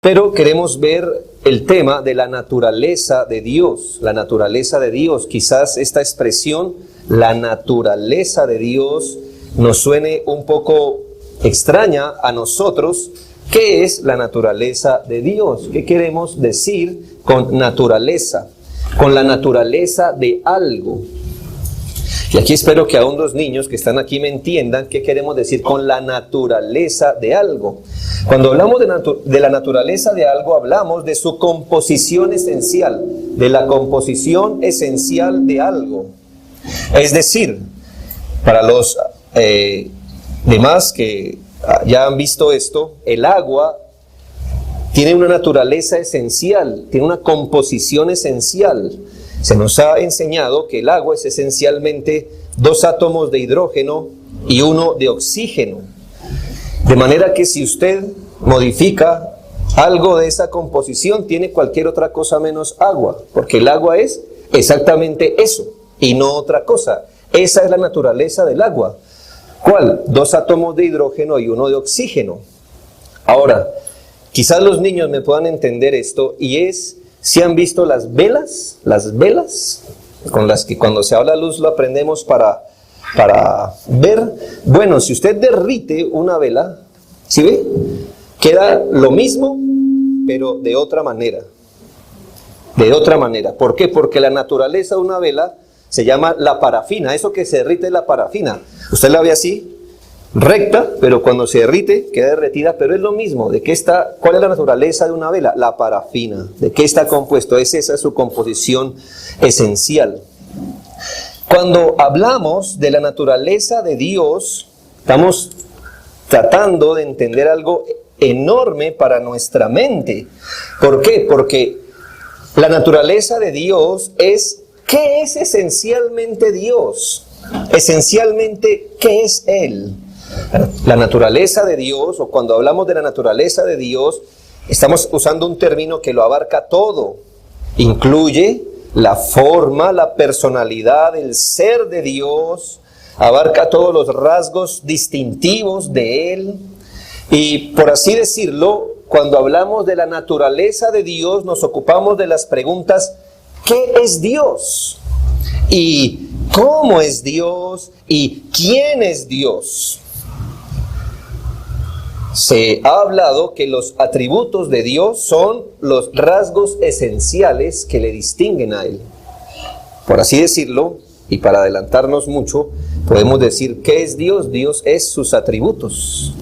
Pero queremos ver el tema de la naturaleza de Dios, la naturaleza de Dios. Quizás esta expresión, la naturaleza de Dios, nos suene un poco extraña a nosotros. ¿Qué es la naturaleza de Dios? ¿Qué queremos decir con naturaleza? Con la naturaleza de algo. Y aquí espero que aún los niños que están aquí me entiendan qué queremos decir con la naturaleza de algo. Cuando hablamos de la naturaleza de algo, hablamos de su composición esencial, de la composición esencial de algo. Es decir, para los demás que ya han visto esto, el agua tiene una naturaleza esencial, tiene una composición esencial. Se nos ha enseñado que el agua es esencialmente 2 átomos de hidrógeno y 1 de oxígeno. De manera que si usted modifica algo de esa composición, tiene cualquier otra cosa menos agua, porque el agua es exactamente eso y no otra cosa. Esa es la naturaleza del agua. ¿Cuál? 2 átomos de hidrógeno y 1 de oxígeno. Ahora, quizás los niños me puedan entender esto, y es, si han visto las velas con las que cuando se habla luz lo aprendemos para ver. Bueno, si usted derrite una vela, ¿sí ve? Queda lo mismo, pero de otra manera. De otra manera. ¿Por qué? Porque la naturaleza de una vela se llama la parafina. Eso que se derrite es la parafina. Usted la ve así, recta, pero cuando se derrite queda derretida, pero es lo mismo. ¿Cuál es la naturaleza de una vela? La parafina. ¿De qué está compuesto? Esa es su composición esencial. Cuando hablamos de la naturaleza de Dios, estamos tratando de entender algo enorme para nuestra mente. ¿Por qué? Porque la naturaleza de Dios es, ¿qué es esencialmente Dios? Esencialmente, ¿qué es Él? La naturaleza de Dios, o cuando hablamos de la naturaleza de Dios, estamos usando un término que lo abarca todo. Incluye la forma, la personalidad, el ser de Dios, abarca todos los rasgos distintivos de Él. Y por así decirlo, cuando hablamos de la naturaleza de Dios, nos ocupamos de las preguntas: ¿qué es Dios? ¿Y cómo es Dios? ¿Y quién es Dios? Se ha hablado que los atributos de Dios son los rasgos esenciales que le distinguen a Él. Por así decirlo, y para adelantarnos mucho, podemos decir: ¿qué es Dios? Dios es sus atributos.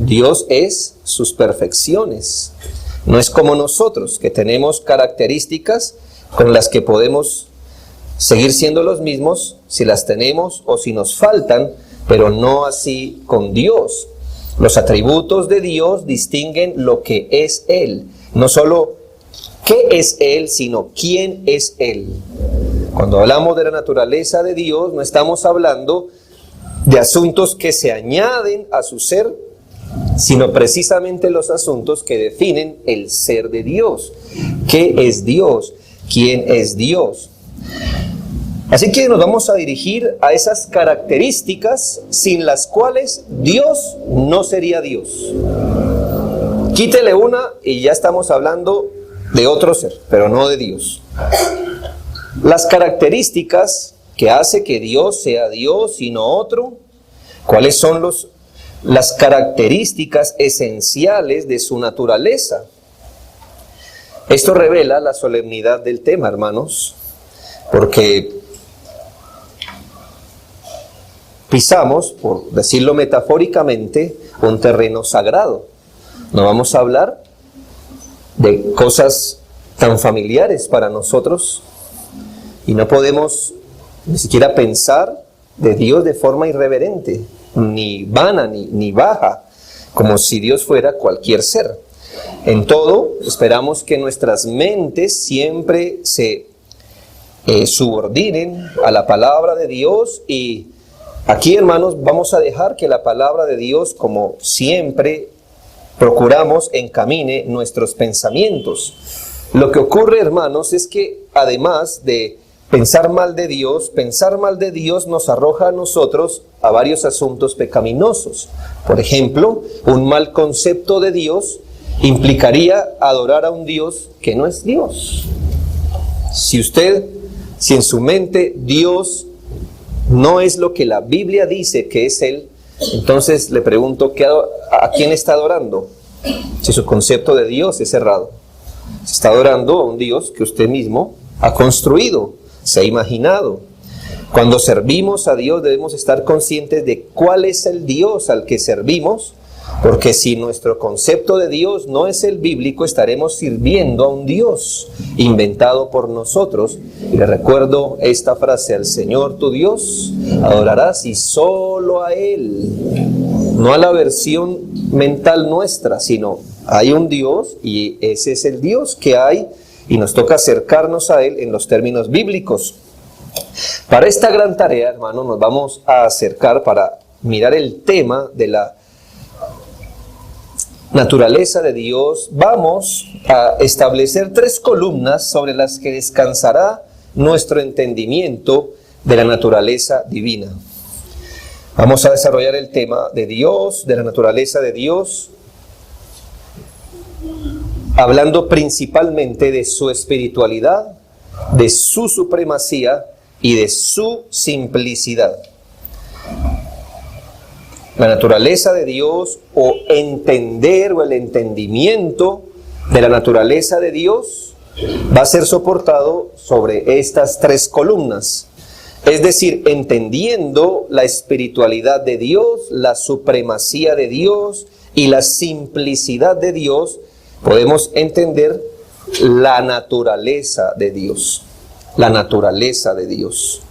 Dios es sus perfecciones. No es como nosotros, que tenemos características con las que podemos seguir siendo los mismos si las tenemos o si nos faltan, pero no así con Dios. Los atributos de Dios distinguen lo que es Él. No solo qué es Él, sino quién es Él. Cuando hablamos de la naturaleza de Dios, no estamos hablando de asuntos que se añaden a su ser, sino precisamente los asuntos que definen el ser de Dios. ¿Qué es Dios? ¿Quién es Dios? Así que nos vamos a dirigir a esas características sin las cuales Dios no sería Dios. Quítele una y ya estamos hablando de otro ser, pero no de Dios. Las características que hace que Dios sea Dios y no otro, ¿cuáles son las características esenciales de su naturaleza? Esto revela la solemnidad del tema, hermanos, porque pisamos, por decirlo metafóricamente, un terreno sagrado. No vamos a hablar de cosas tan familiares para nosotros y no podemos ni siquiera pensar de Dios de forma irreverente, ni vana, ni baja, como si Dios fuera cualquier ser. En todo, esperamos que nuestras mentes siempre se subordinen a la palabra de Dios, y aquí, hermanos, vamos a dejar que la palabra de Dios, como siempre procuramos, encamine nuestros pensamientos. Lo que ocurre, hermanos, es que además de pensar mal de Dios nos arroja a nosotros a varios asuntos pecaminosos. Por ejemplo, un mal concepto de Dios implicaría adorar a un Dios que no es Dios. Si en su mente Dios no es lo que la Biblia dice que es Él, entonces le pregunto, ¿a quién está adorando? Si su concepto de Dios es errado. Se está adorando a un Dios que usted mismo ha construido, se ha imaginado. Cuando servimos a Dios debemos estar conscientes de cuál es el Dios al que servimos, porque si nuestro concepto de Dios no es el bíblico, estaremos sirviendo a un Dios inventado por nosotros. Y le recuerdo esta frase: al Señor tu Dios adorarás y solo a Él. No a la versión mental nuestra, sino hay un Dios y ese es el Dios que hay y nos toca acercarnos a Él en los términos bíblicos. Para esta gran tarea, hermano, nos vamos a acercar para mirar el tema de la naturaleza de Dios. Vamos a establecer 3 columnas sobre las que descansará nuestro entendimiento de la naturaleza divina. Vamos a desarrollar el tema de Dios, de la naturaleza de Dios, hablando principalmente de su espiritualidad, de su supremacía y de su simplicidad. La naturaleza de Dios, o entender, o el entendimiento de la naturaleza de Dios, va a ser soportado sobre estas 3 columnas. Es decir, entendiendo la espiritualidad de Dios, la supremacía de Dios y la simplicidad de Dios, podemos entender la naturaleza de Dios. La naturaleza de Dios.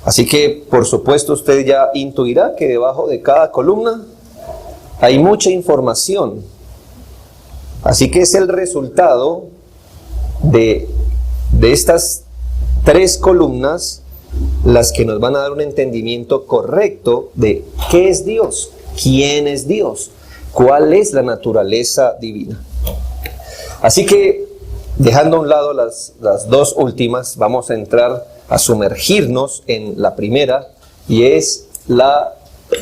Así que, por supuesto, usted ya intuirá que debajo de cada columna hay mucha información. Así que es el resultado de estas 3 columnas las que nos van a dar un entendimiento correcto de qué es Dios, quién es Dios, cuál es la naturaleza divina. Así que, dejando a un lado las 2 últimas, vamos a entrar a sumergirnos en la primera, y es la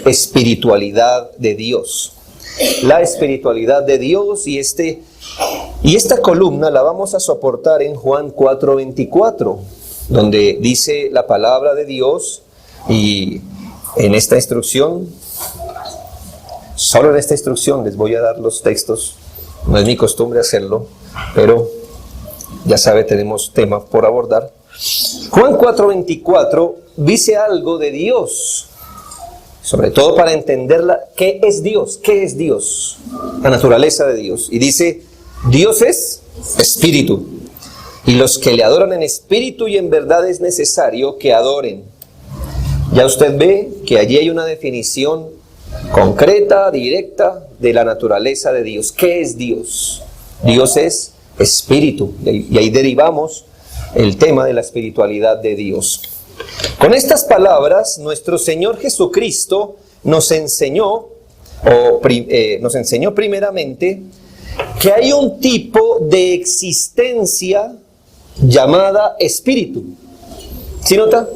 espiritualidad de Dios. La espiritualidad de Dios, y esta columna la vamos a soportar en Juan 4:24, donde dice la palabra de Dios, y en esta instrucción, solo en esta instrucción les voy a dar los textos. No es mi costumbre hacerlo, pero ya sabe, tenemos temas por abordar. Juan 4:24 dice algo de Dios, sobre todo para entenderla. ¿Qué es Dios? ¿Qué es Dios? La naturaleza de Dios. Y dice: Dios es espíritu, y los que le adoran en espíritu y en verdad es necesario que adoren. Ya usted ve que allí hay una definición concreta, directa, de la naturaleza de Dios. ¿Qué es Dios? Dios es espíritu, y ahí derivamos el tema de la espiritualidad de Dios. Con estas palabras, nuestro Señor Jesucristo nos enseñó primeramente que hay un tipo de existencia llamada espíritu. ¿Sí nota?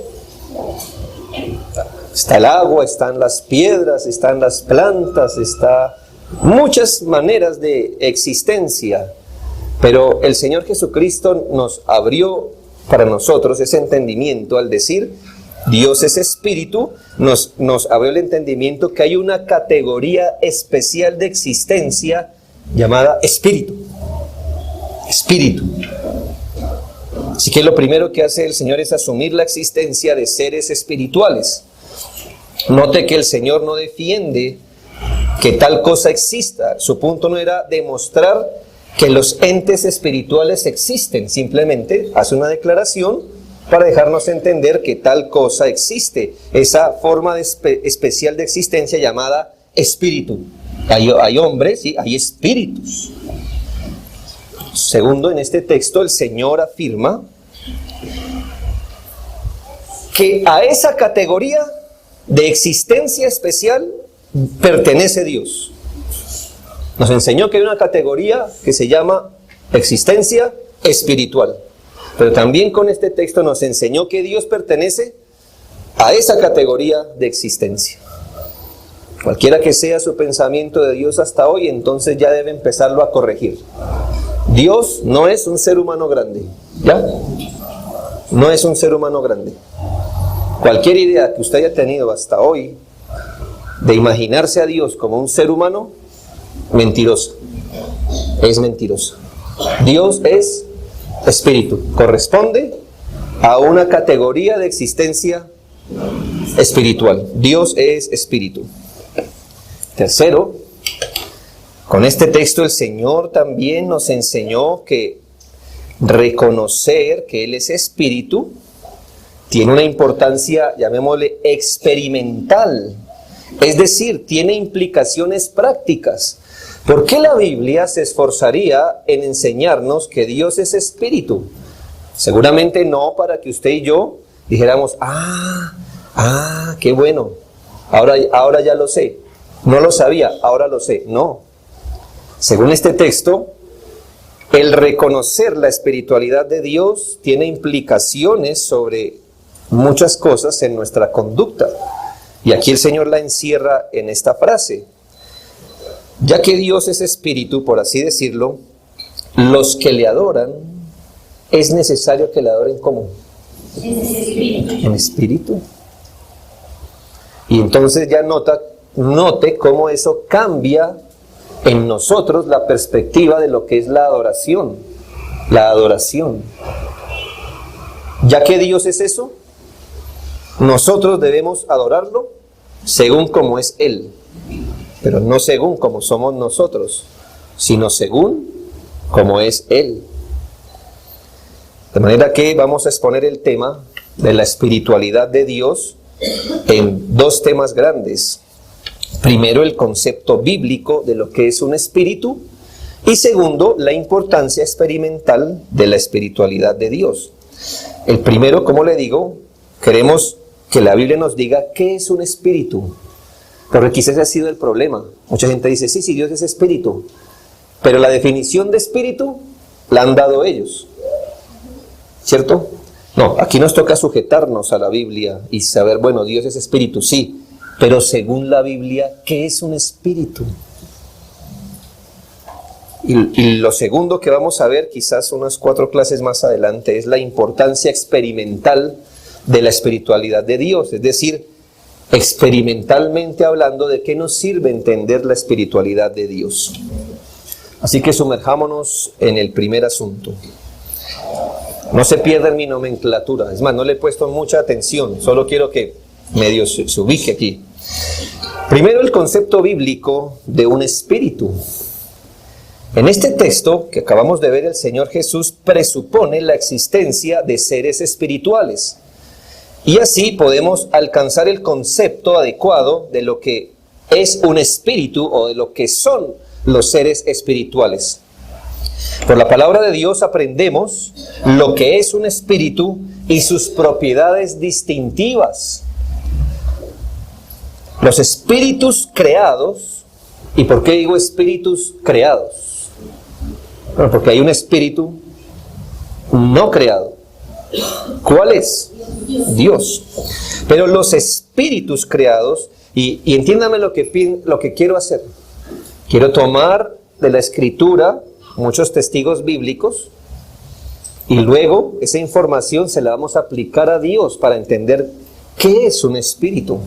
Está el agua, están las piedras, están las plantas, está muchas maneras de existencia. Pero el Señor Jesucristo nos abrió para nosotros ese entendimiento al decir: Dios es espíritu. Nos abrió el entendimiento que hay una categoría especial de existencia llamada espíritu. Espíritu. Así que lo primero que hace el Señor es asumir la existencia de seres espirituales. Note que el Señor no defiende que tal cosa exista. Su punto no era demostrar que los entes espirituales existen, simplemente hace una declaración para dejarnos entender que tal cosa existe, esa forma especial de existencia llamada espíritu. Hay hombres y hay espíritus. Segundo, en este texto el Señor afirma que a esa categoría de existencia especial pertenece Dios. Nos enseñó que hay una categoría que se llama existencia espiritual. Pero también con este texto nos enseñó que Dios pertenece a esa categoría de existencia. Cualquiera que sea su pensamiento de Dios hasta hoy, entonces ya debe empezarlo a corregir. Dios no es un ser humano grande, ¿ya? No es un ser humano grande. Cualquier idea que usted haya tenido hasta hoy de imaginarse a Dios como un ser humano, mentirosa. Es mentirosa. Dios es espíritu. Corresponde a una categoría de existencia espiritual. Dios es espíritu. Tercero, con este texto el Señor también nos enseñó que reconocer que Él es espíritu tiene una importancia, llamémosle, experimental. Es decir, tiene implicaciones prácticas. ¿Por qué la Biblia se esforzaría en enseñarnos que Dios es espíritu? Seguramente no para que usted y yo dijéramos, qué bueno, ahora ya lo sé. No lo sabía, ahora lo sé. No. Según este texto, el reconocer la espiritualidad de Dios tiene implicaciones sobre muchas cosas en nuestra conducta. Y aquí el Señor la encierra en esta frase. Ya que Dios es espíritu, por así decirlo, los que le adoran, es necesario que le adoren ¿cómo? En espíritu. Y entonces ya note cómo eso cambia en nosotros la perspectiva de lo que es la adoración. La adoración. Ya que Dios es eso, nosotros debemos adorarlo según como es Él. Pero no según como somos nosotros, sino según como es Él. De manera que vamos a exponer el tema de la espiritualidad de Dios en dos temas grandes. Primero, el concepto bíblico de lo que es un espíritu. Y segundo, la importancia experimental de la espiritualidad de Dios. El primero, como le digo, queremos que la Biblia nos diga qué es un espíritu. Porque quizás ese ha sido el problema. Mucha gente dice, sí, Dios es espíritu. Pero la definición de espíritu la han dado ellos. ¿Cierto? No, aquí nos toca sujetarnos a la Biblia y saber, bueno, Dios es espíritu, sí. Pero según la Biblia, ¿qué es un espíritu? Y lo segundo que vamos a ver, quizás unas 4 clases más adelante, es la importancia experimental de la espiritualidad de Dios. Es decir, experimentalmente hablando, ¿de qué nos sirve entender la espiritualidad de Dios? Así que sumerjámonos en el primer asunto. No se pierdan mi nomenclatura. Es más, no le he puesto mucha atención. Solo quiero que medio se ubique aquí. Primero, el concepto bíblico de un espíritu. En este texto que acabamos de ver, el Señor Jesús presupone la existencia de seres espirituales. Y así podemos alcanzar el concepto adecuado de lo que es un espíritu o de lo que son los seres espirituales. Por la palabra de Dios aprendemos lo que es un espíritu y sus propiedades distintivas. Los espíritus creados, ¿y por qué digo espíritus creados? Bueno, porque hay un espíritu no creado. ¿Cuál es? Dios. Pero los espíritus creados, y entiéndame lo que quiero hacer. Quiero tomar de la Escritura muchos testigos bíblicos y luego esa información se la vamos a aplicar a Dios para entender qué es un espíritu.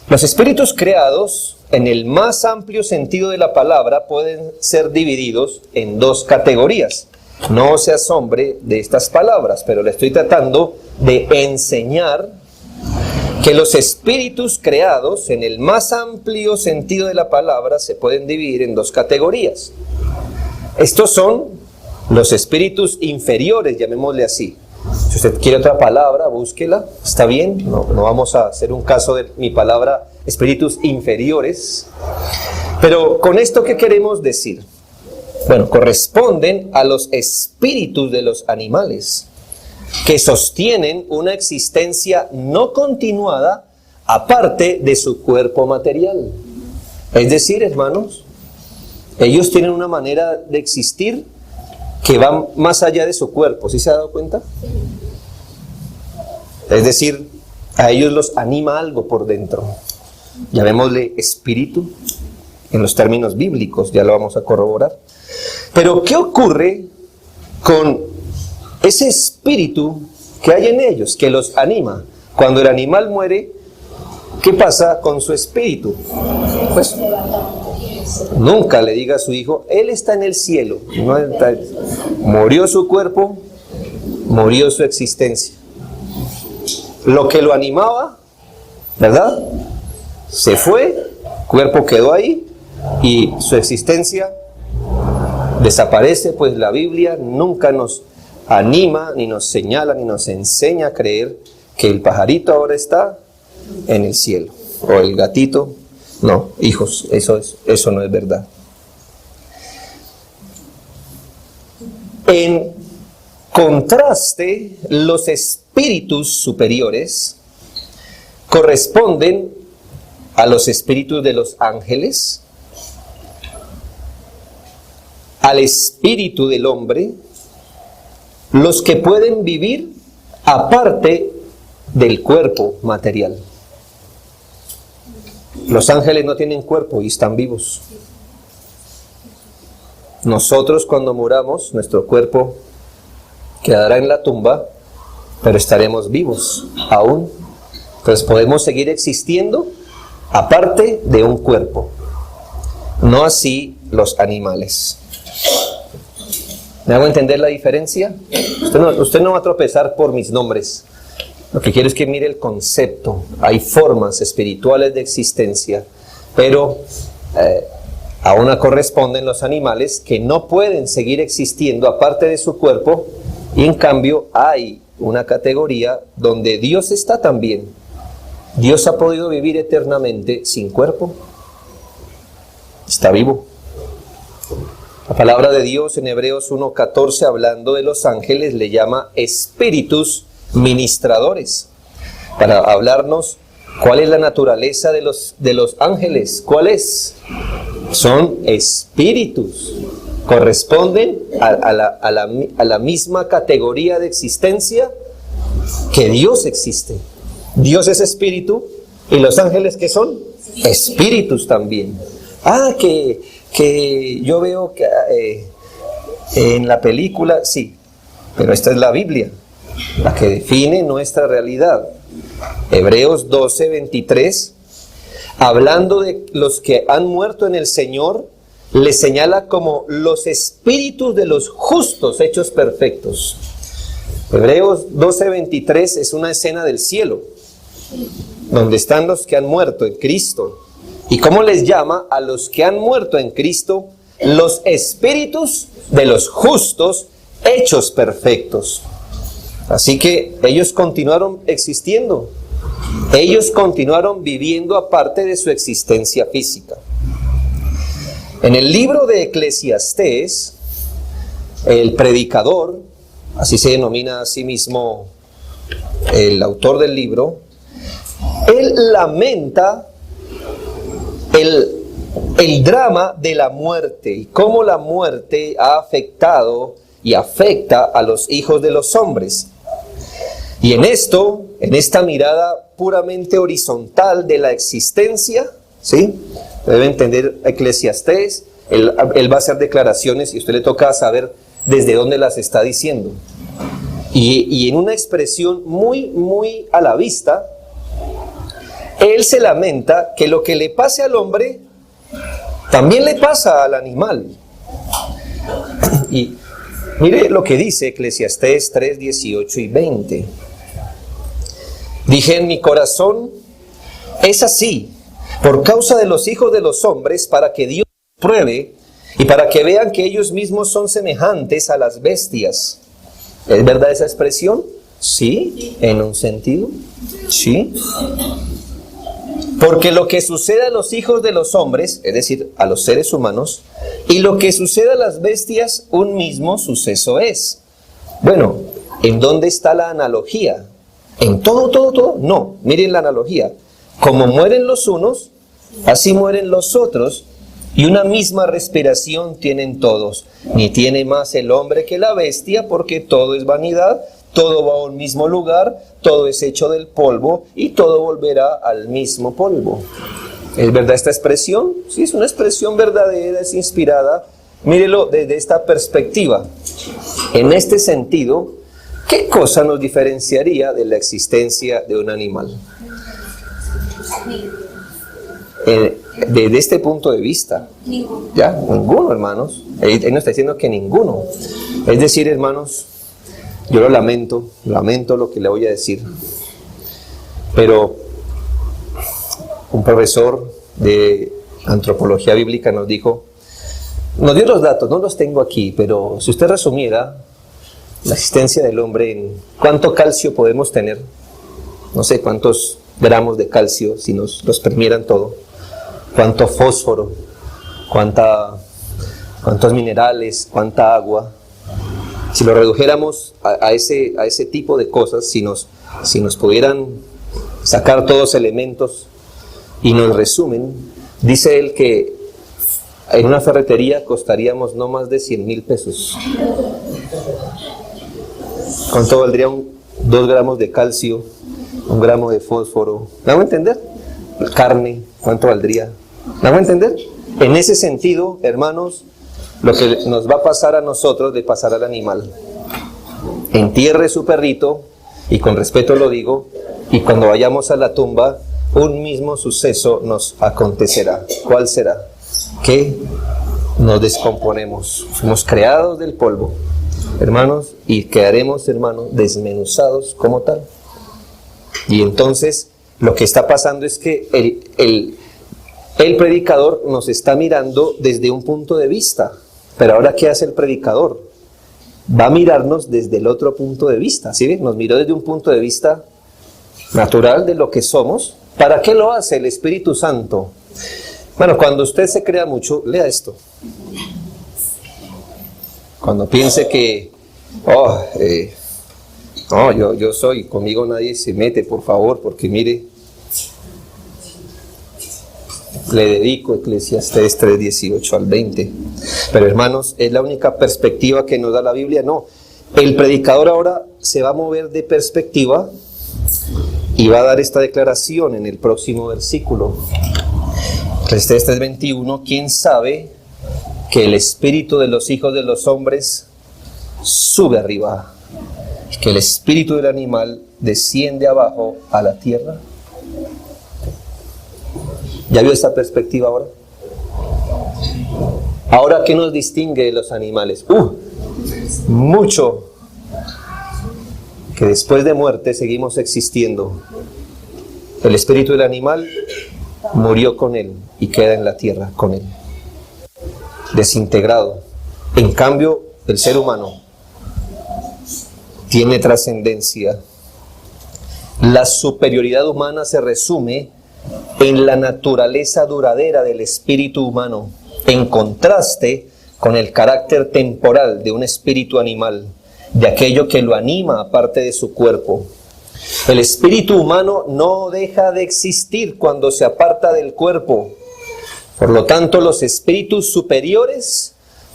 Los espíritus creados, en el más amplio sentido de la palabra, pueden ser divididos en 2 categorías. No se asombre de estas palabras, pero le estoy tratando de enseñar que los espíritus creados, en el más amplio sentido de la palabra, se pueden dividir en 2 categorías. Estos son los espíritus inferiores, llamémosle así. Si usted quiere otra palabra, búsquela, está bien. No vamos a hacer un caso de mi palabra espíritus inferiores. Pero con esto, ¿qué queremos decir? Bueno, corresponden a los espíritus de los animales que sostienen una existencia no continuada aparte de su cuerpo material. Es decir, hermanos, ellos tienen una manera de existir que va más allá de su cuerpo. ¿Sí se ha dado cuenta? Es decir, a ellos los anima algo por dentro. llamémosle espíritu, en los términos bíblicos, ya lo vamos a corroborar. Pero ¿qué ocurre con ese espíritu que hay en ellos, que los anima? Cuando el animal muere, ¿qué pasa con su espíritu? Pues nunca le diga a su hijo, él está en el cielo. No está, murió su cuerpo, murió su existencia. Lo que lo animaba, ¿verdad? Se fue, el cuerpo quedó ahí y su existencia desaparece, pues la Biblia nunca nos anima, ni nos señala, ni nos enseña a creer que el pajarito ahora está en el cielo, o el gatito. No, hijos, eso no es verdad. En contraste, los espíritus superiores corresponden a los espíritus de los ángeles, al espíritu del hombre, los que pueden vivir aparte del cuerpo material. Los ángeles no tienen cuerpo y están vivos. Nosotros cuando muramos, nuestro cuerpo quedará en la tumba, pero estaremos vivos aún. Entonces podemos seguir existiendo aparte de un cuerpo. No así los animales. ¿Me hago entender la diferencia? Usted no va a tropezar por mis nombres. Lo que quiero es que mire el concepto. Hay formas espirituales de existencia, pero a una corresponden los animales que no pueden seguir existiendo aparte de su cuerpo, y en cambio hay una categoría donde Dios está también. Dios ha podido vivir eternamente sin cuerpo. Está vivo. La palabra de Dios en Hebreos 1:14, hablando de los ángeles, le llama espíritus ministradores, para hablarnos cuál es la naturaleza de los ángeles. ¿Cuál es? Son espíritus, corresponden a la misma categoría de existencia que Dios existe. Dios es espíritu, y los ángeles, ¿qué son? Espíritus también. Que yo veo que en la película, sí, pero esta es la Biblia, la que define nuestra realidad. Hebreos 12:23, hablando de los que han muerto en el Señor, les señala como los espíritus de los justos hechos perfectos. Hebreos 12:23 es una escena del cielo, donde están los que han muerto en Cristo. ¿Y cómo les llama a los que han muerto en Cristo? Los espíritus de los justos hechos perfectos. Así que ellos continuaron existiendo. Ellos continuaron viviendo aparte de su existencia física. En el libro de Eclesiastés, el predicador, así se denomina a sí mismo el autor del libro, él lamenta el drama de la muerte y cómo la muerte ha afectado y afecta a los hijos de los hombres. Y en esta mirada puramente horizontal de la existencia, ¿sí? Debe entender Eclesiastés, él va a hacer declaraciones y a usted le toca saber desde dónde las está diciendo. Y en una expresión muy, muy a la vista, él se lamenta que lo que le pase al hombre también le pasa al animal. Y mire lo que dice Eclesiastés 3, 18 y 20. Dije en mi corazón, es así, por causa de los hijos de los hombres, para que Dios pruebe y para que vean que ellos mismos son semejantes a las bestias. ¿Es verdad esa expresión? Sí, en un sentido. Sí. Porque lo que sucede a los hijos de los hombres, es decir, a los seres humanos, y lo que sucede a las bestias, un mismo suceso es. Bueno, ¿en dónde está la analogía? ¿En todo? No, miren la analogía. Como mueren los unos, así mueren los otros, y una misma respiración tienen todos. Ni tiene más el hombre que la bestia, porque todo es vanidad, todo va a un mismo lugar, todo es hecho del polvo, y todo volverá al mismo polvo. ¿Es verdad esta expresión? Sí, es una expresión verdadera, es inspirada. Mírelo desde esta perspectiva. En este sentido, ¿qué cosa nos diferenciaría de la existencia de un animal? Desde este punto de vista, ya, ninguno, hermanos. Él nos está diciendo que ninguno. Es decir, hermanos, yo lo lamento lo que le voy a decir, pero un profesor de antropología bíblica nos dio los datos, no los tengo aquí, pero si usted resumiera la existencia del hombre en cuánto calcio podemos tener, no sé cuántos gramos de calcio si nos los permieran todo, cuánto fósforo, cuántos minerales, cuánta agua. Si lo redujéramos a ese tipo de cosas, si nos pudieran sacar todos los elementos y nos resumen, dice él que en una ferretería costaríamos no más de 100,000 pesos. ¿Cuánto valdría 2 gramos de calcio, 1 gramo de fósforo? ¿Me hago entender? Carne, ¿cuánto valdría? ¿Me hago entender? En ese sentido, hermanos, lo que nos va a pasar a nosotros le pasará al animal. Entierre su perrito, y con respeto lo digo, y cuando vayamos a la tumba, un mismo suceso nos acontecerá. ¿Cuál será? Que nos descomponemos. Fuimos creados del polvo, hermanos, y quedaremos, hermanos, desmenuzados como tal. Y entonces, lo que está pasando es que el predicador nos está mirando desde un punto de vista. Pero ahora, ¿qué hace el predicador? Va a mirarnos desde el otro punto de vista, ¿sí? Nos miró desde un punto de vista natural de lo que somos. ¿Para qué lo hace el Espíritu Santo? Bueno, cuando usted se crea mucho, lea esto. Cuando piense que, yo soy, conmigo nadie se mete, por favor, porque mire, le dedico Eclesiastés 3:18 al 20. Pero hermanos, ¿es la única perspectiva que nos da la Biblia? No. El predicador ahora se va a mover de perspectiva y va a dar esta declaración en el próximo versículo. Eclesiastés 3:21, ¿quién sabe que el espíritu de los hijos de los hombres sube arriba, que el espíritu del animal desciende abajo a la tierra? ¿Ya vio esta perspectiva ahora? Ahora, ¿qué nos distingue de los animales? Mucho. Que después de muerte seguimos existiendo. El espíritu del animal murió con él y queda en la tierra con él, desintegrado. En cambio, el ser humano tiene trascendencia. La superioridad humana se resume en la naturaleza duradera del espíritu humano, en contraste con el carácter temporal de un espíritu animal, de aquello que lo anima aparte de su cuerpo. El espíritu humano no deja de existir cuando se aparta del cuerpo. Por lo tanto, los espíritus superiores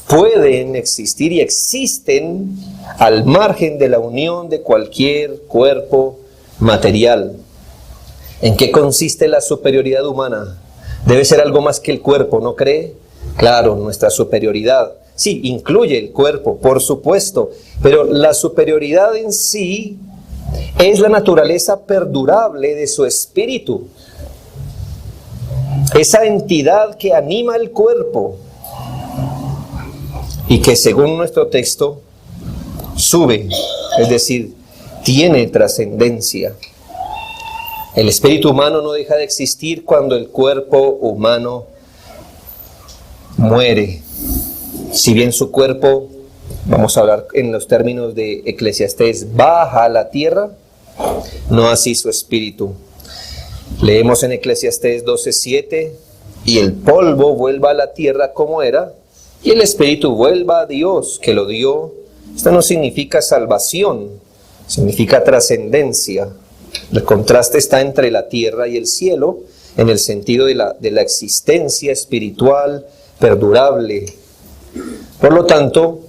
pueden existir y existen al margen de la unión de cualquier cuerpo material. ¿En qué consiste la superioridad humana? Debe ser algo más que el cuerpo, ¿no cree? Claro, nuestra superioridad, sí, incluye el cuerpo, por supuesto, pero la superioridad en sí es la naturaleza perdurable de su espíritu. Esa entidad que anima el cuerpo y que, según nuestro texto, sube, es decir, tiene trascendencia. El espíritu humano no deja de existir cuando el cuerpo humano muere. Si bien su cuerpo, vamos a hablar en los términos de Eclesiastés, baja a la tierra, no así su espíritu. Leemos en Eclesiastés 12:7, y el polvo vuelva a la tierra como era, y el espíritu vuelva a Dios que lo dio. Esto no significa salvación, significa trascendencia. El contraste está entre la tierra y el cielo, en el sentido de la existencia espiritual perdurable. Por lo tanto,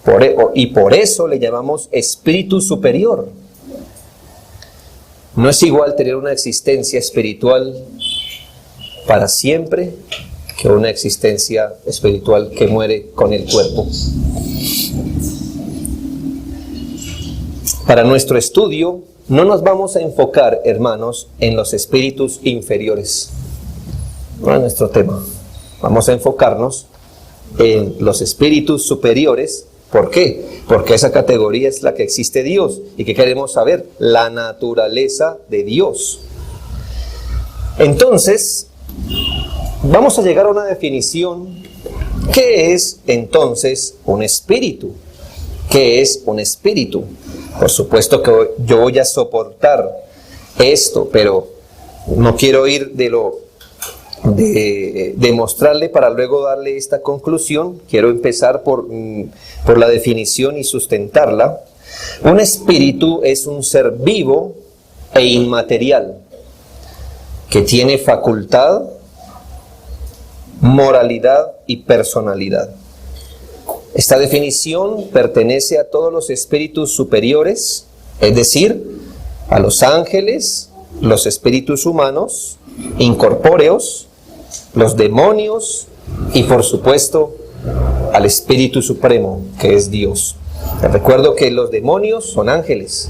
por eso le llamamos espíritu superior. No es igual tener una existencia espiritual para siempre que una existencia espiritual que muere con el cuerpo. Para nuestro estudio no nos vamos a enfocar, hermanos, en los espíritus inferiores. No es nuestro tema. Vamos a enfocarnos en los espíritus superiores. ¿Por qué? Porque esa categoría es la que existe Dios. ¿Y qué queremos saber? La naturaleza de Dios. Entonces, vamos a llegar a una definición. ¿Qué es entonces un espíritu? ¿Qué es un espíritu? Por supuesto que yo voy a soportar esto, pero no quiero ir de mostrarle para luego darle esta conclusión. Quiero empezar por la definición y sustentarla. Un espíritu es un ser vivo e inmaterial que tiene facultad, moralidad y personalidad. Esta definición pertenece a todos los espíritus superiores, es decir, a los ángeles, los espíritus humanos, incorpóreos, los demonios y por supuesto al Espíritu Supremo, que es Dios. Les recuerdo que los demonios son ángeles.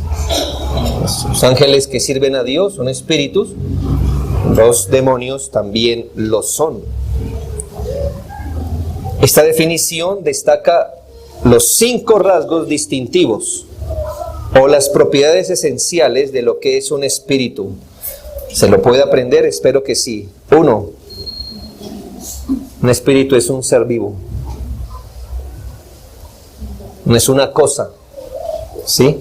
Los ángeles que sirven a Dios son espíritus. Los demonios también lo son. Esta definición destaca los 5 rasgos distintivos o las propiedades esenciales de lo que es un espíritu. ¿Se lo puede aprender? Espero que sí. 1. Un espíritu es un ser vivo. No es una cosa, ¿sí?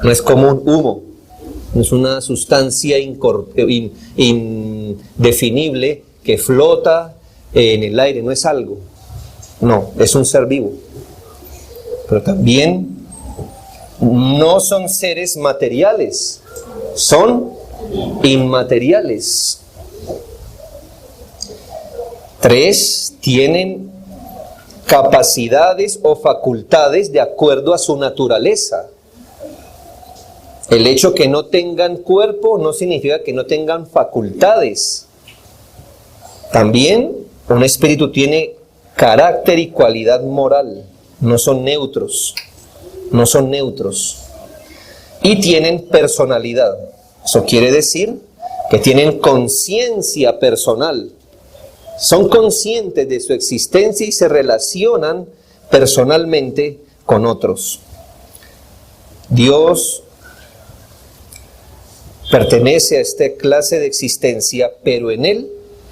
No es como un humo. No es una sustancia indefinible que flota en el aire. No es algo. No, es un ser vivo. Pero también no son seres materiales. Son inmateriales. 3, tienen capacidades o facultades de acuerdo a su naturaleza. El hecho que no tengan cuerpo no significa que no tengan facultades. También un espíritu tiene carácter y cualidad moral. No son neutros. No son neutros. Y tienen personalidad. Eso quiere decir que tienen conciencia personal. Son conscientes de su existencia y se relacionan personalmente con otros. Dios pertenece a esta clase de existencia, pero en Él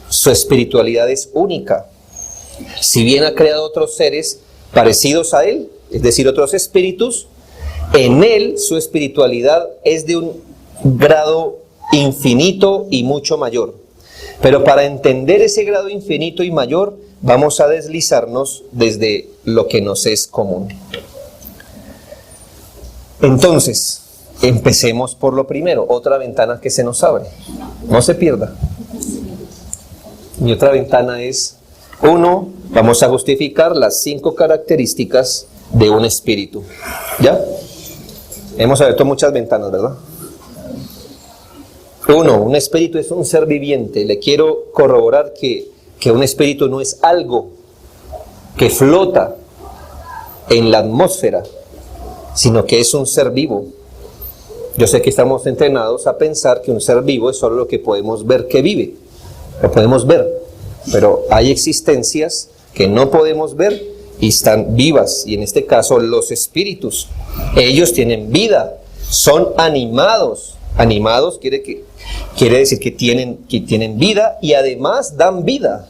su espiritualidad es única. Si bien ha creado otros seres parecidos a Él, es decir, otros espíritus, en Él su espiritualidad es de un grado infinito y mucho mayor. Pero para entender ese grado infinito y mayor, vamos a deslizarnos desde lo que nos es común. Entonces, empecemos por lo primero, otra ventana que se nos abre. No se pierda. Mi otra ventana es, 1, vamos a justificar las 5 características de un espíritu. ¿Ya? Hemos abierto muchas ventanas, ¿verdad? 1, un espíritu es un ser viviente. Le quiero corroborar que un espíritu no es algo que flota en la atmósfera, sino que es un ser vivo. Yo sé que estamos entrenados a pensar que un ser vivo es solo lo que podemos ver que vive. Lo podemos ver, pero hay existencias que no podemos ver y están vivas. Y en este caso los espíritus, ellos tienen vida, son animados. Animados quiere decir que tienen vida y además dan vida,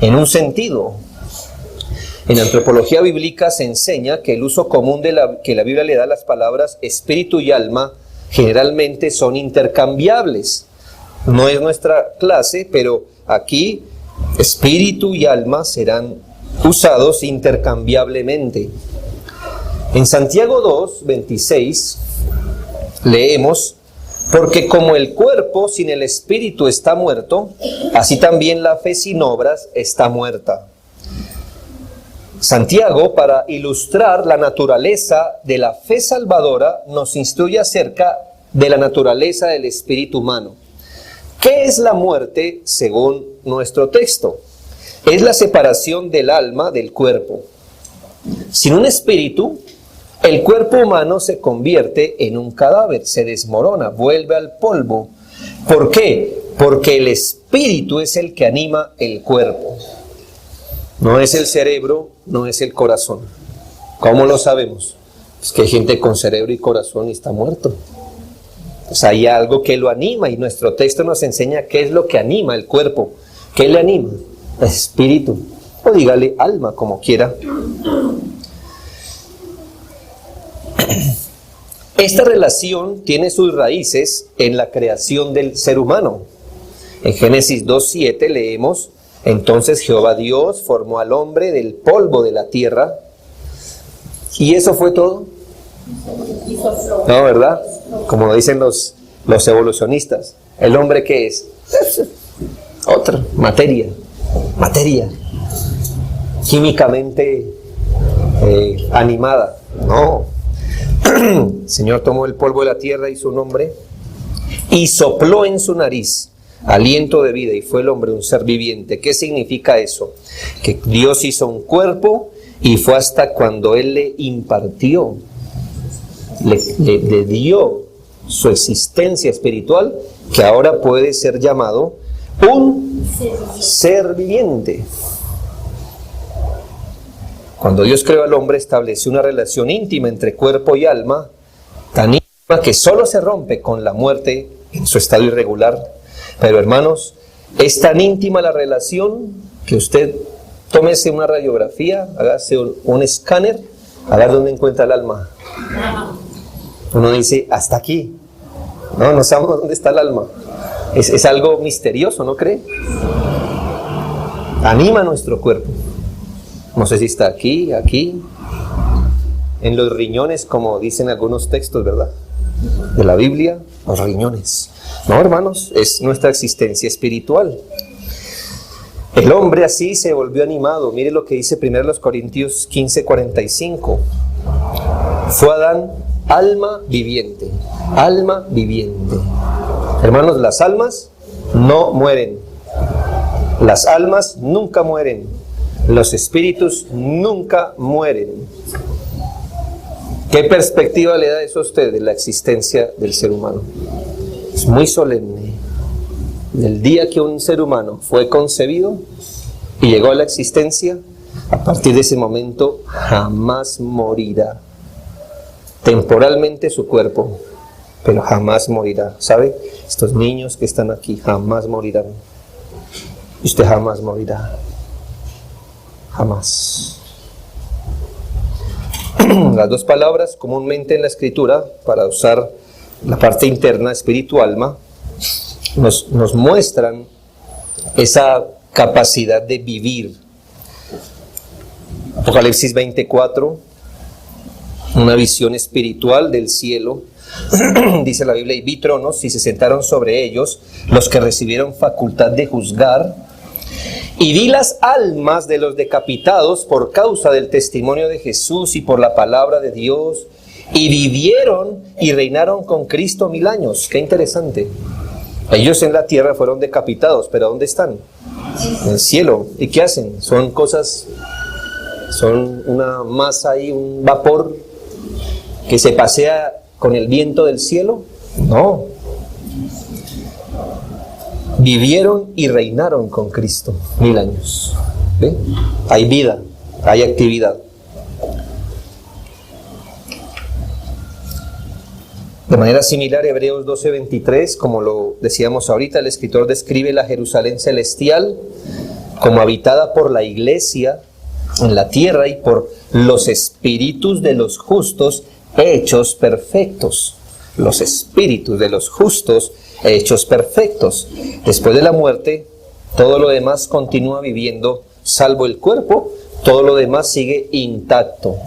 en un sentido. En antropología bíblica se enseña que el uso común que la Biblia le da a las palabras espíritu y alma generalmente son intercambiables. No es nuestra clase, pero aquí espíritu y alma serán usados intercambiablemente. En Santiago 2:26 leemos: porque como el cuerpo sin el espíritu está muerto, así también la fe sin obras está muerta. Santiago, para ilustrar la naturaleza de la fe salvadora, nos instruye acerca de la naturaleza del espíritu humano. ¿Qué es la muerte según nuestro texto? Es la separación del alma del cuerpo. Sin un espíritu, el cuerpo humano se convierte en un cadáver, se desmorona, vuelve al polvo. ¿Por qué? Porque el espíritu es el que anima el cuerpo. No es el cerebro, no es el corazón. ¿Cómo lo sabemos? Es que hay gente con cerebro y corazón y está muerto. Pues hay algo que lo anima y nuestro texto nos enseña qué es lo que anima el cuerpo. ¿Qué le anima? El espíritu. O dígale alma, como quiera. Esta relación tiene sus raíces en la creación del ser humano. En Génesis 2:7 leemos: entonces Jehová Dios formó al hombre del polvo de la tierra. ¿Y eso fue todo? No, ¿verdad? Como dicen los evolucionistas. ¿El hombre qué es? Otra, materia. Químicamente animada. No. El Señor tomó el polvo de la tierra, hizo un hombre y sopló en su nariz aliento de vida, y fue el hombre un ser viviente. ¿Qué significa eso? Que Dios hizo un cuerpo y fue hasta cuando Él le impartió, le dio su existencia espiritual, que ahora puede ser llamado un ser viviente. Cuando Dios creó al hombre, estableció una relación íntima entre cuerpo y alma, tan íntima que solo se rompe con la muerte en su estado irregular. Pero hermanos, es tan íntima la relación que usted tómese una radiografía, hágase un escáner, a ver dónde encuentra el alma. Uno dice, hasta aquí. No sabemos dónde está el alma. Es algo misterioso, ¿no cree? Anima nuestro cuerpo. No sé si está aquí, en los riñones, como dicen algunos textos, ¿verdad? De la Biblia, los riñones. No, hermanos, es nuestra existencia espiritual. El hombre así se volvió animado. Mire lo que dice 1 Corintios 15:45. Fue Adán alma viviente. Alma viviente. Hermanos, las almas no mueren. Las almas nunca mueren. Los espíritus nunca mueren. ¿Qué perspectiva le da eso a usted de la existencia del ser humano? Es muy solemne. Del día que un ser humano fue concebido y llegó a la existencia, a partir de ese momento jamás morirá. Temporalmente su cuerpo, pero jamás morirá. ¿Sabe? Estos niños que están aquí jamás morirán. Y usted jamás morirá. Jamás. Las dos palabras comúnmente en la Escritura, para usar la parte interna, espíritu, alma, nos muestran esa capacidad de vivir. Apocalipsis 24, una visión espiritual del cielo. Dice la Biblia: y vi tronos y se sentaron sobre ellos los que recibieron facultad de juzgar. Y vi las almas de los decapitados por causa del testimonio de Jesús y por la palabra de Dios, y vivieron y reinaron con Cristo 1000 años. Qué interesante. Ellos en la tierra fueron decapitados, pero ¿dónde están? En el cielo. ¿Y qué hacen? Son cosas, son una masa y un vapor que se pasea con el viento del cielo. No. Vivieron y reinaron con Cristo 1000 años. ¿Ve? Hay vida, hay actividad. De manera similar, Hebreos 12:23, como lo decíamos ahorita, el escritor describe la Jerusalén celestial como habitada por la iglesia en la tierra y por los espíritus de los justos hechos perfectos. Los espíritus de los justos hechos perfectos. Después de la muerte, todo lo demás continúa viviendo, salvo el cuerpo. Todo lo demás sigue intacto.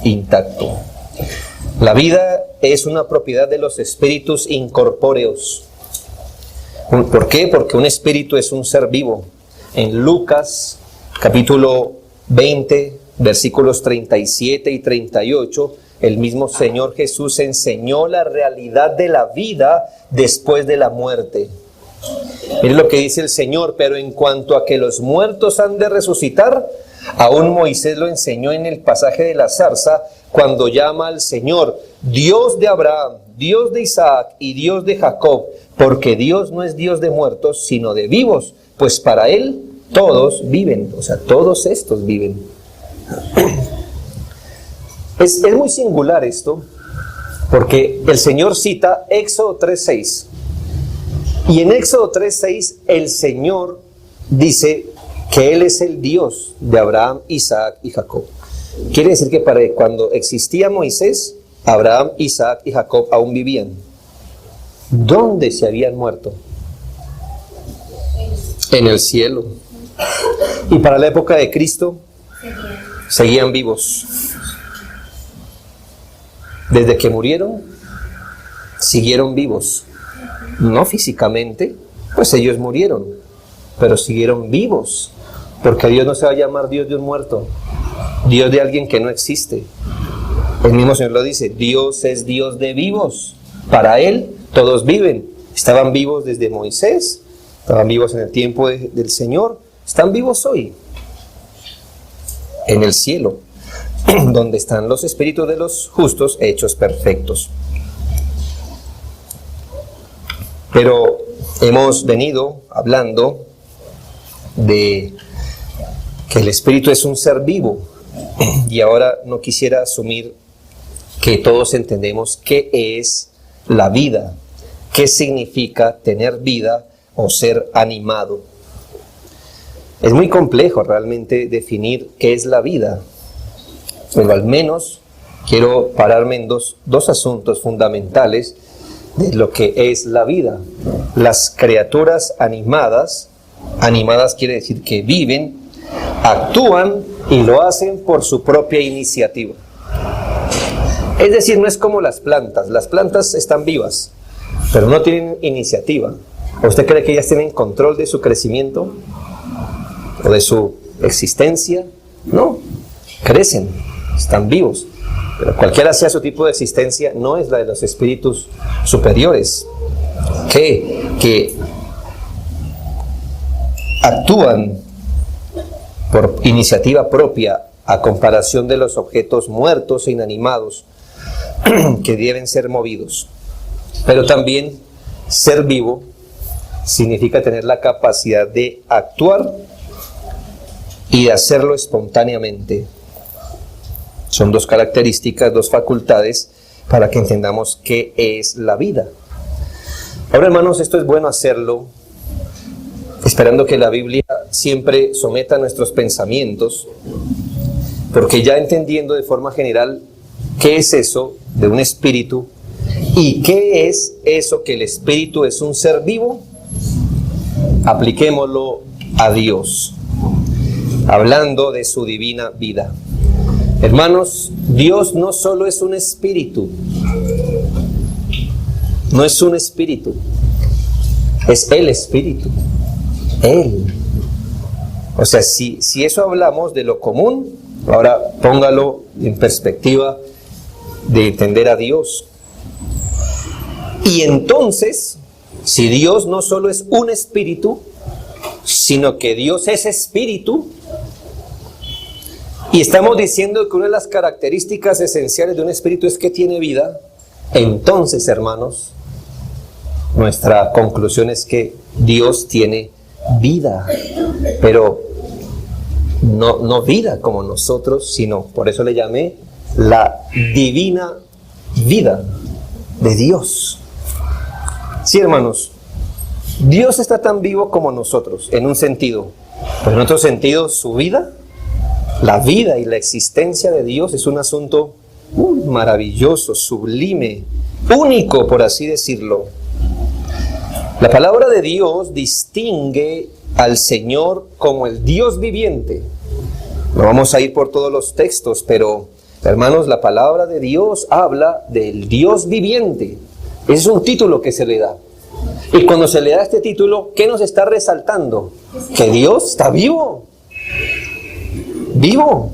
La vida es una propiedad de los espíritus incorpóreos. ¿Por qué? Porque un espíritu es un ser vivo. En Lucas, capítulo 20, versículos 37 y 38, el mismo Señor Jesús enseñó la realidad de la vida después de la muerte. Miren lo que dice el Señor: pero en cuanto a que los muertos han de resucitar, aún Moisés lo enseñó en el pasaje de la zarza, cuando llama al Señor Dios de Abraham, Dios de Isaac y Dios de Jacob, porque Dios no es Dios de muertos, sino de vivos, pues para Él todos viven, o sea, todos estos viven. Es muy singular esto, porque el Señor cita Éxodo 3:6, y en Éxodo 3:6 el Señor dice que Él es el Dios de Abraham, Isaac y Jacob. Quiere decir que para cuando existía Moisés, Abraham, Isaac y Jacob aún vivían. ¿Dónde se habían muerto? En el cielo. Y para la época de Cristo, seguían vivos. Desde que murieron, siguieron vivos. No físicamente, pues ellos murieron, pero siguieron vivos. Porque Dios no se va a llamar Dios de un muerto, Dios de alguien que no existe. El mismo Señor lo dice: Dios es Dios de vivos. Para Él todos viven. Estaban vivos desde Moisés, estaban vivos en el tiempo del Señor, están vivos hoy. En el cielo, donde están los espíritus de los justos hechos perfectos. Pero hemos venido hablando de que el espíritu es un ser vivo, y ahora no quisiera asumir que todos entendemos qué es la vida, qué significa tener vida o ser animado. Es muy complejo realmente definir qué es la vida. Pero al menos quiero pararme en dos asuntos fundamentales de lo que es la vida. Las criaturas animadas quiere decir que viven, actúan y lo hacen por su propia iniciativa. Es decir, no es como las plantas están vivas, pero no tienen iniciativa. ¿O usted cree que ellas tienen control de su crecimiento o de su existencia? No, crecen, están vivos, pero cualquiera sea su tipo de existencia, no es la de los espíritus superiores, que actúan por iniciativa propia a comparación de los objetos muertos e inanimados que deben ser movidos. Pero también ser vivo significa tener la capacidad de actuar y de hacerlo espontáneamente. Son dos características, dos facultades para que entendamos qué es la vida. Ahora, hermanos, esto es bueno hacerlo esperando que la Biblia siempre someta nuestros pensamientos, porque ya entendiendo de forma general qué es eso de un espíritu y qué es eso que el espíritu es un ser vivo, apliquémoslo a Dios, hablando de su divina vida. Hermanos, Dios no solo es un espíritu, no es un espíritu, es el espíritu, Él. O sea, si eso hablamos de lo común, ahora póngalo en perspectiva de entender a Dios. Y entonces, si Dios no solo es un espíritu, sino que Dios es espíritu, y estamos diciendo que una de las características esenciales de un espíritu es que tiene vida, entonces, hermanos, nuestra conclusión es que Dios tiene vida, pero no vida como nosotros, sino, por eso le llamé la divina vida de Dios. Sí, hermanos, Dios está tan vivo como nosotros, en un sentido, pero en otro sentido, su vida, la vida y la existencia de Dios es un asunto maravilloso, sublime, único, por así decirlo. La palabra de Dios distingue al Señor como el Dios viviente. No vamos a ir por todos los textos, pero, hermanos, la palabra de Dios habla del Dios viviente. Ese es un título que se le da. Y cuando se le da este título, ¿qué nos está resaltando? Que Dios está vivo. Vivo.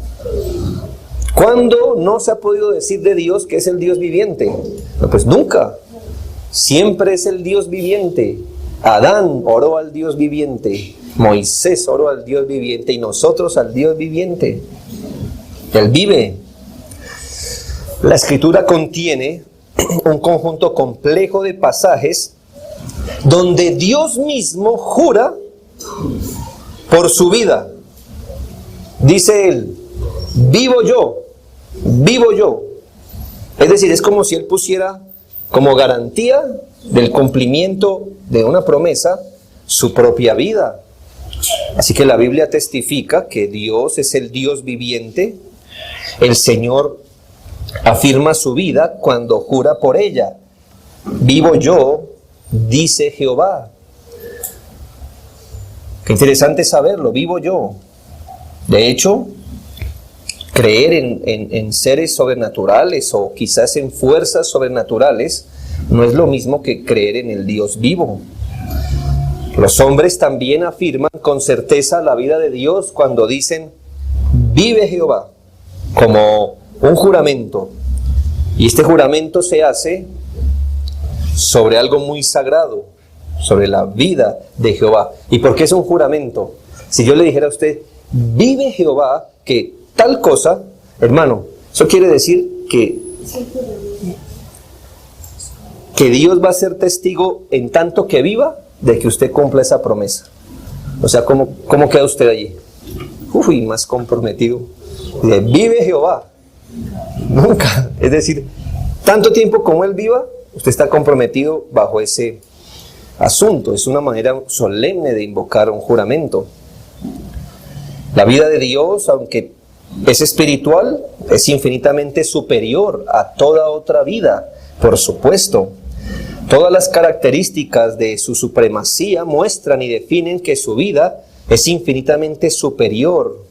¿Cuándo no se ha podido decir de Dios que es el Dios viviente? No, pues nunca. Siempre es el Dios viviente. Adán oró al Dios viviente, Moisés oró al Dios viviente y nosotros al Dios viviente. Él vive. La Escritura contiene un conjunto complejo de pasajes donde Dios mismo jura por su vida. Dice Él, vivo yo, vivo yo. Es decir, es como si Él pusiera como garantía del cumplimiento de una promesa su propia vida. Así que la Biblia testifica que Dios es el Dios viviente. El Señor afirma su vida cuando jura por ella. Vivo yo, dice Jehová. Qué interesante saberlo, vivo yo. De hecho, creer en seres sobrenaturales o quizás en fuerzas sobrenaturales no es lo mismo que creer en el Dios vivo. Los hombres también afirman con certeza la vida de Dios cuando dicen, vive Jehová, como un juramento. Y este juramento se hace sobre algo muy sagrado, sobre la vida de Jehová. ¿Y por qué es un juramento? Si yo le dijera a usted, vive Jehová, que tal cosa, hermano, eso quiere decir que Dios va a ser testigo en tanto que viva de que usted cumpla esa promesa. O sea, ¿cómo queda usted allí? Uy, más comprometido. Dice, vive Jehová. Nunca. Es decir, tanto tiempo como Él viva, usted está comprometido bajo ese asunto. Es una manera solemne de invocar un juramento. La vida de Dios, aunque es espiritual, es infinitamente superior a toda otra vida, por supuesto. Todas las características de su supremacía muestran y definen que su vida es infinitamente superior.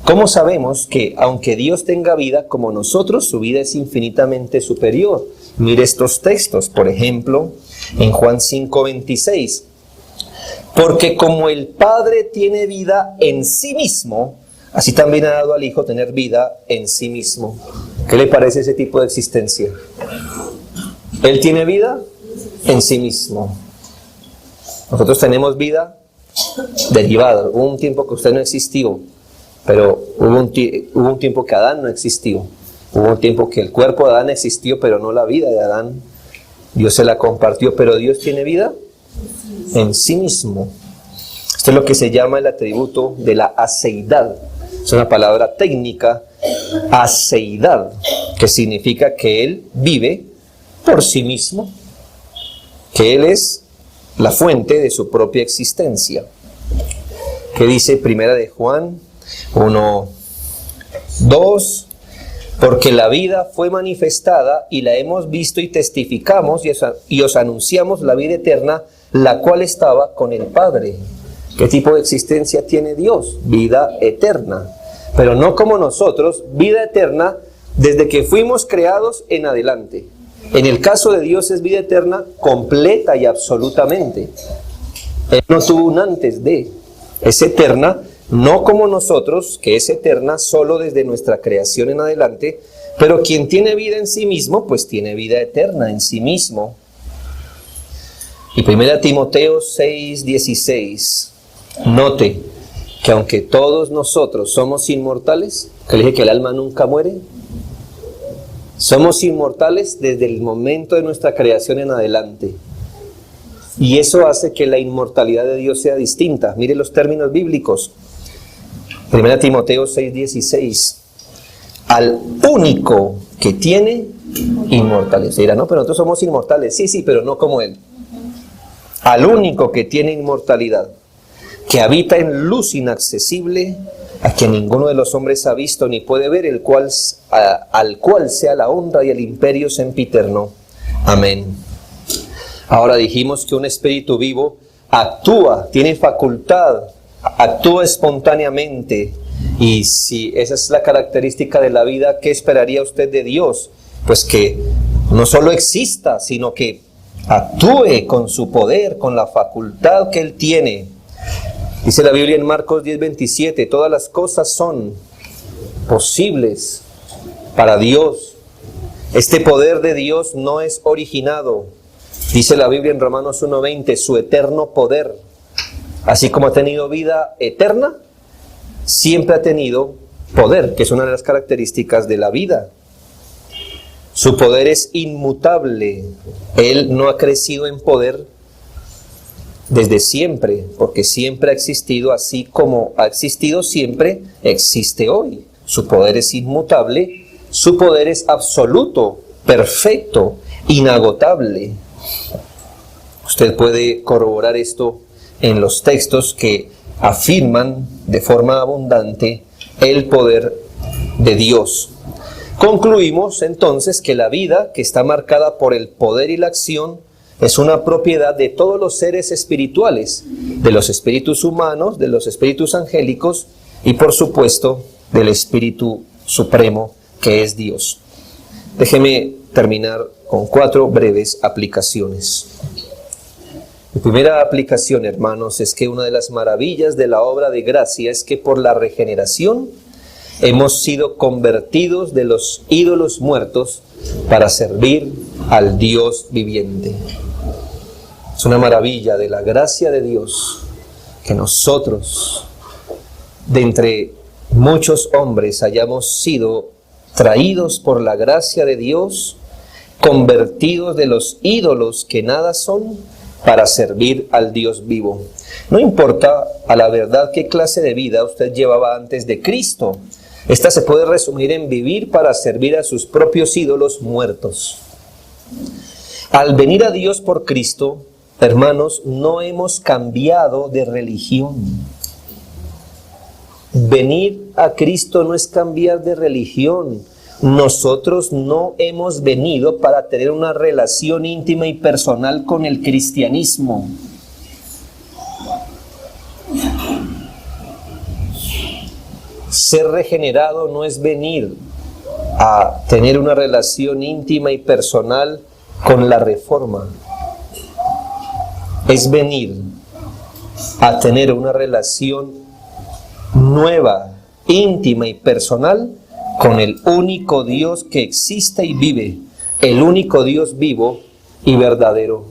¿Cómo sabemos que aunque Dios tenga vida como nosotros, su vida es infinitamente superior? Mire estos textos, por ejemplo, en Juan 5:26. Porque como el Padre tiene vida en sí mismo, así también ha dado al Hijo tener vida en sí mismo. ¿Qué le parece ese tipo de existencia? Él tiene vida en sí mismo. Nosotros tenemos vida derivada. Hubo un tiempo que usted no existió, pero hubo un tiempo que Adán no existió. Hubo un tiempo que el cuerpo de Adán existió, pero no la vida de Adán. Dios se la compartió, pero Dios tiene vida en sí mismo. Esto es lo que se llama el atributo de la aceidad. Es una palabra técnica, aceidad, que significa que Él vive por sí mismo, que Él es la fuente de su propia existencia. ¿Qué dice Primera de Juan 1:2? Porque la vida fue manifestada y la hemos visto y testificamos y os anunciamos la vida eterna, la cual estaba con el Padre. ¿Qué tipo de existencia tiene Dios? Vida eterna. Pero no como nosotros, vida eterna desde que fuimos creados en adelante. En el caso de Dios es vida eterna completa y absolutamente. Él no tuvo un antes de. Es eterna, no como nosotros, que es eterna solo desde nuestra creación en adelante, pero quien tiene vida en sí mismo, pues tiene vida eterna en sí mismo. Y 1 Timoteo 6:16, note que aunque todos nosotros somos inmortales, que le dije que el alma nunca muere, somos inmortales desde el momento de nuestra creación en adelante. Y eso hace que la inmortalidad de Dios sea distinta. Mire los términos bíblicos. 1 Timoteo 6:16. Al único que tiene inmortalidad. Se dirá, no, pero nosotros somos inmortales. Sí, pero no como Él. Al único que tiene inmortalidad, que habita en luz inaccesible, a quien ninguno de los hombres ha visto ni puede ver, al cual sea la honra y el imperio sempiterno. Amén. Ahora dijimos que un espíritu vivo actúa, tiene facultad, actúa espontáneamente. Y si esa es la característica de la vida, ¿qué esperaría usted de Dios? Pues que no solo exista, sino que actúe con su poder, con la facultad que Él tiene. Dice la Biblia en Marcos 10:27, todas las cosas son posibles para Dios. Este poder de Dios no es originado Dice la Biblia en Romanos 1:20, su eterno poder, así como ha tenido vida eterna, siempre ha tenido poder, que es una de las características de la vida. Su poder es inmutable. Él no ha crecido en poder desde siempre, porque siempre ha existido, así como ha existido siempre, existe hoy. Su poder es inmutable, su poder es absoluto, perfecto, inagotable. Usted puede corroborar esto en los textos que afirman de forma abundante el poder de Dios. Concluimos entonces que la vida, que está marcada por el poder y la acción, es una propiedad de todos los seres espirituales, de los espíritus humanos, de los espíritus angélicos y por supuesto del Espíritu Supremo que es Dios. Déjeme terminar con 4 breves aplicaciones. La primera aplicación, hermanos, es que una de las maravillas de la obra de gracia es que por la regeneración hemos sido convertidos de los ídolos muertos para servir al Dios viviente. Es una maravilla de la gracia de Dios que nosotros, de entre muchos hombres, hayamos sido traídos por la gracia de Dios, convertidos de los ídolos que nada son, para servir al Dios vivo. No importa a la verdad qué clase de vida usted llevaba antes de Cristo. Esta se puede resumir en vivir para servir a sus propios ídolos muertos. Al venir a Dios por Cristo, hermanos, no hemos cambiado de religión. Venir a Cristo no es cambiar de religión. Nosotros no hemos venido para tener una relación íntima y personal con el cristianismo. Ser regenerado no es venir a tener una relación íntima y personal con la reforma. Es venir a tener una relación nueva, íntima y personal con el único Dios que existe y vive, el único Dios vivo y verdadero.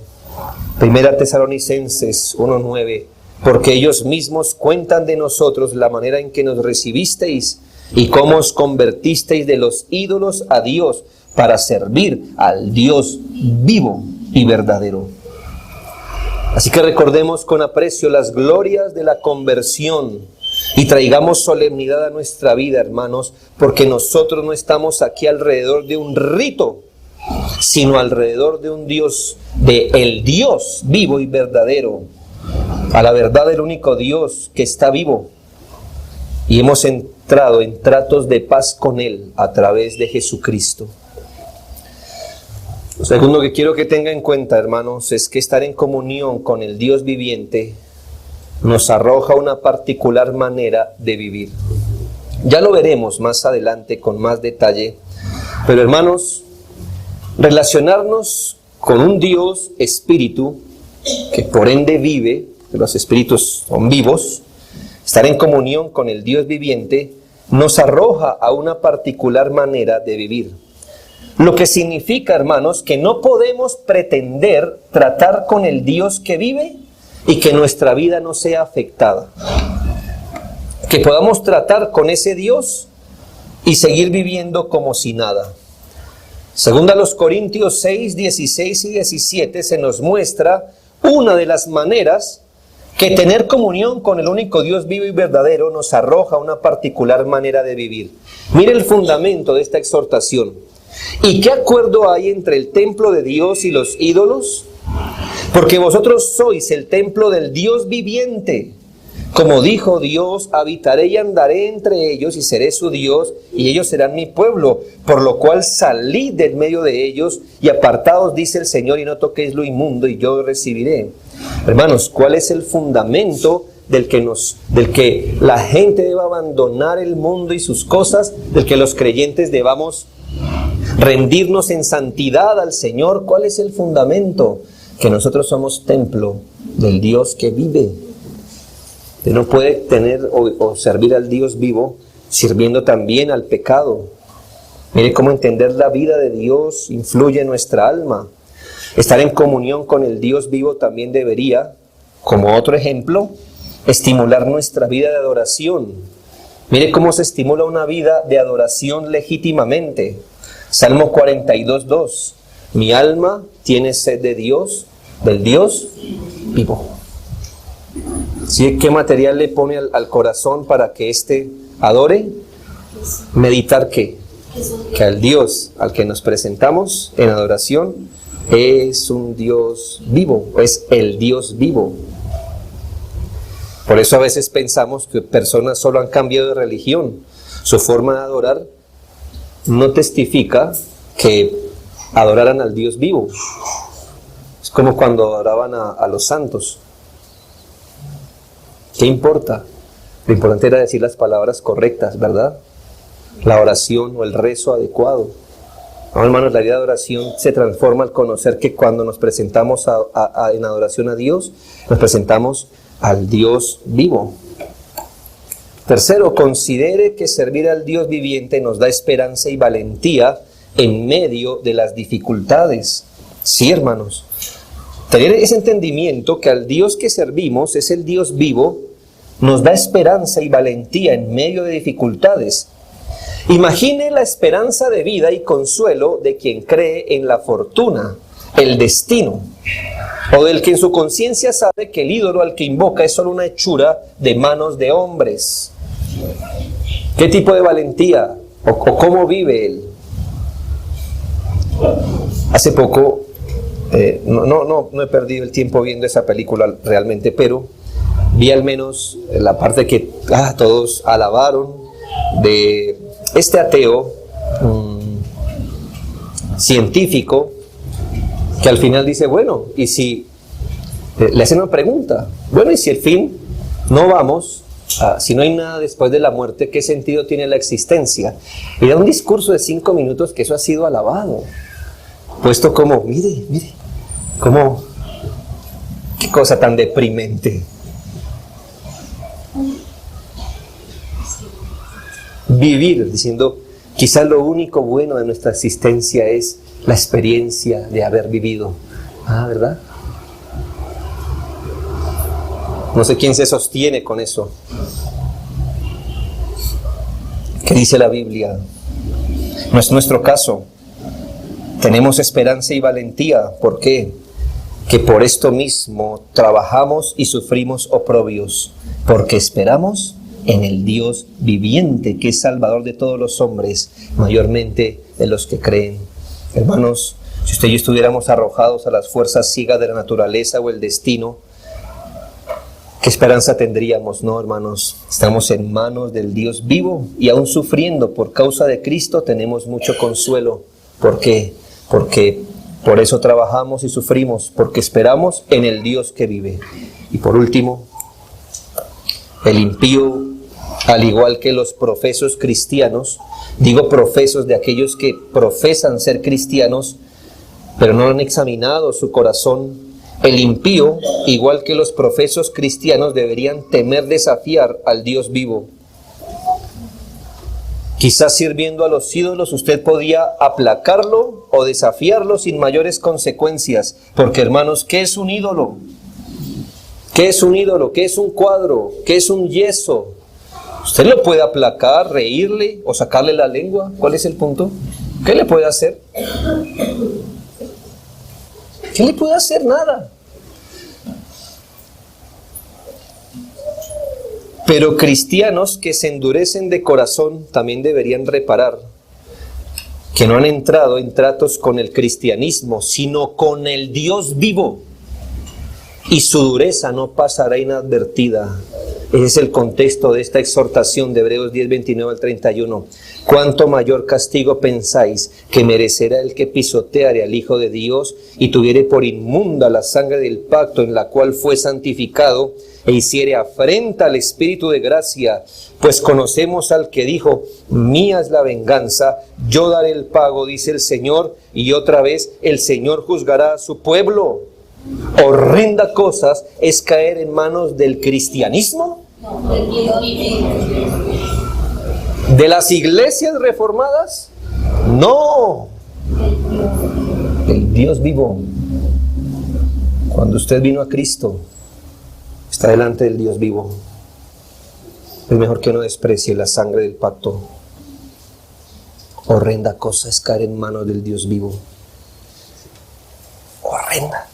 Primera Tesalonicenses 1:9, porque ellos mismos cuentan de nosotros la manera en que nos recibisteis y cómo os convertisteis de los ídolos a Dios para servir al Dios vivo y verdadero. Así que recordemos con aprecio las glorias de la conversión y traigamos solemnidad a nuestra vida, hermanos, porque nosotros no estamos aquí alrededor de un rito, sino alrededor de un Dios, de el Dios vivo y verdadero, a la verdad del único Dios que está vivo. Y hemos entrado en tratos de paz con Él a través de Jesucristo. Lo segundo que quiero que tenga en cuenta, hermanos, es que estar en comunión con el Dios viviente nos arroja una particular manera de vivir. Ya lo veremos más adelante con más detalle, pero hermanos, relacionarnos con un Dios espíritu, que por ende vive, que los espíritus son vivos, estar en comunión con el Dios viviente, nos arroja a una particular manera de vivir. Lo que significa, hermanos, que no podemos pretender tratar con el Dios que vive y que nuestra vida no sea afectada. Que podamos tratar con ese Dios y seguir viviendo como si nada. Según a los Corintios 6, 16 y 17 se nos muestra una de las maneras que tener comunión con el único Dios vivo y verdadero nos arroja una particular manera de vivir. Mire el fundamento de esta exhortación. ¿Y qué acuerdo hay entre el templo de Dios y los ídolos? Porque vosotros sois el templo del Dios viviente. Como dijo Dios, habitaré y andaré entre ellos y seré su Dios y ellos serán mi pueblo. Por lo cual salid del medio de ellos y apartaos, dice el Señor, y no toquéis lo inmundo y yo os recibiré. Hermanos, ¿cuál es el fundamento del que la gente deba abandonar el mundo y sus cosas, del que los creyentes debamos rendirnos en santidad al Señor? ¿Cuál es el fundamento? Que nosotros somos templo del Dios que vive. Usted no puede tener o servir al Dios vivo sirviendo también al pecado. Mire cómo entender la vida de Dios influye en nuestra alma. Estar en comunión con el Dios vivo también debería, como otro ejemplo, estimular nuestra vida de adoración. Mire cómo se estimula una vida de adoración legítimamente. Salmo 42:2. Mi alma tiene sed de Dios, del Dios vivo. ¿Sí? ¿Qué material le pone al corazón para que éste adore? Meditar ¿qué? Que al Dios al que nos presentamos en adoración es un Dios vivo, es el Dios vivo. Por eso a veces pensamos que personas solo han cambiado de religión. Su forma de adorar no testifica que adoraran al Dios vivo. Es como cuando adoraban a los santos. ¿Qué importa? Lo importante era decir las palabras correctas, ¿verdad? La oración o el rezo adecuado. No, hermanos, la vida de oración se transforma al conocer que cuando nos presentamos en adoración a Dios, nos presentamos al Dios vivo. Tercero, considere que servir al Dios viviente nos da esperanza y valentía en medio de las dificultades. Sí, hermanos. Tener ese entendimiento que al Dios que servimos es el Dios vivo, nos da esperanza y valentía en medio de dificultades. Imagine la esperanza de vida y consuelo de quien cree en la fortuna, el destino, o del que en su conciencia sabe que el ídolo al que invoca es solo una hechura de manos de hombres. ¿Qué tipo de valentía o cómo vive él? Hace poco, no he perdido el tiempo viendo esa película realmente, pero vi al menos la parte que todos alabaron de este ateo científico que al final dice, bueno, y si le hacen una pregunta, bueno, y si al fin no vamos, si no hay nada después de la muerte, ¿qué sentido tiene la existencia? Y da un discurso de 5 minutos que eso ha sido alabado, puesto como, mire, como, qué cosa tan deprimente. Vivir diciendo, quizás lo único bueno de nuestra existencia es la experiencia de haber vivido. ¿Verdad? No sé quién se sostiene con eso. ¿Qué dice la Biblia? No es nuestro caso. Tenemos esperanza y valentía. ¿Por qué? Que por esto mismo trabajamos y sufrimos oprobios, porque esperamos en el Dios viviente, que es Salvador de todos los hombres, mayormente de los que creen. Hermanos, si usted y yo estuviéramos arrojados a las fuerzas ciegas de la naturaleza o el destino, ¿qué esperanza tendríamos? No, hermanos, estamos en manos del Dios vivo y aún sufriendo por causa de Cristo tenemos mucho consuelo. ¿Por qué? Porque por eso trabajamos y sufrimos, porque esperamos en el Dios que vive. Y por último, el impío, al igual que los profesos cristianos, digo profesos de aquellos que profesan ser cristianos, pero no han examinado su corazón. El impío, igual que los profesos cristianos, deberían temer desafiar al Dios vivo. Quizás sirviendo a los ídolos usted podía aplacarlo o desafiarlo sin mayores consecuencias, porque hermanos, ¿qué es un ídolo? ¿Qué es un ídolo? ¿Qué es un cuadro? ¿Qué es un yeso? Usted lo puede aplacar, reírle o sacarle la lengua. ¿Cuál es el punto? ¿Qué le puede hacer? ¿Qué le puede hacer? Nada. Pero cristianos que se endurecen de corazón también deberían reparar que no han entrado en tratos con el cristianismo, sino con el Dios vivo. Y su dureza no pasará inadvertida. Ese es el contexto de esta exhortación de Hebreos 10, 29 al 31. ¿Cuánto mayor castigo pensáis que merecerá el que pisoteare al Hijo de Dios y tuviere por inmunda la sangre del pacto en la cual fue santificado e hiciere afrenta al Espíritu de gracia? Pues conocemos al que dijo, mía es la venganza, yo daré el pago, dice el Señor, y otra vez el Señor juzgará a su pueblo. Horrenda cosas es caer en manos del cristianismo, de las iglesias reformadas, no, del El Dios vivo. Cuando usted vino a Cristo, está delante del Dios vivo. Es mejor que no desprecie la sangre del pacto. Horrenda cosa es caer en manos del Dios vivo. Horrenda.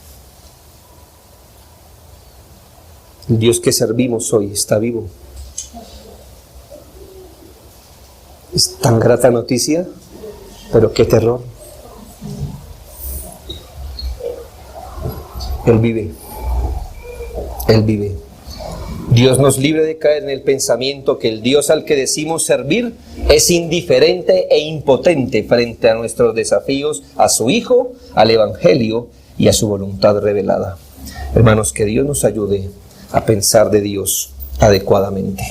El Dios que servimos hoy está vivo. Es tan grata noticia, pero qué terror. Él vive. Él vive. Dios nos libre de caer en el pensamiento que el Dios al que decimos servir es indiferente e impotente frente a nuestros desafíos, a su Hijo, al Evangelio y a su voluntad revelada. Hermanos, que Dios nos ayude a pensar de Dios adecuadamente.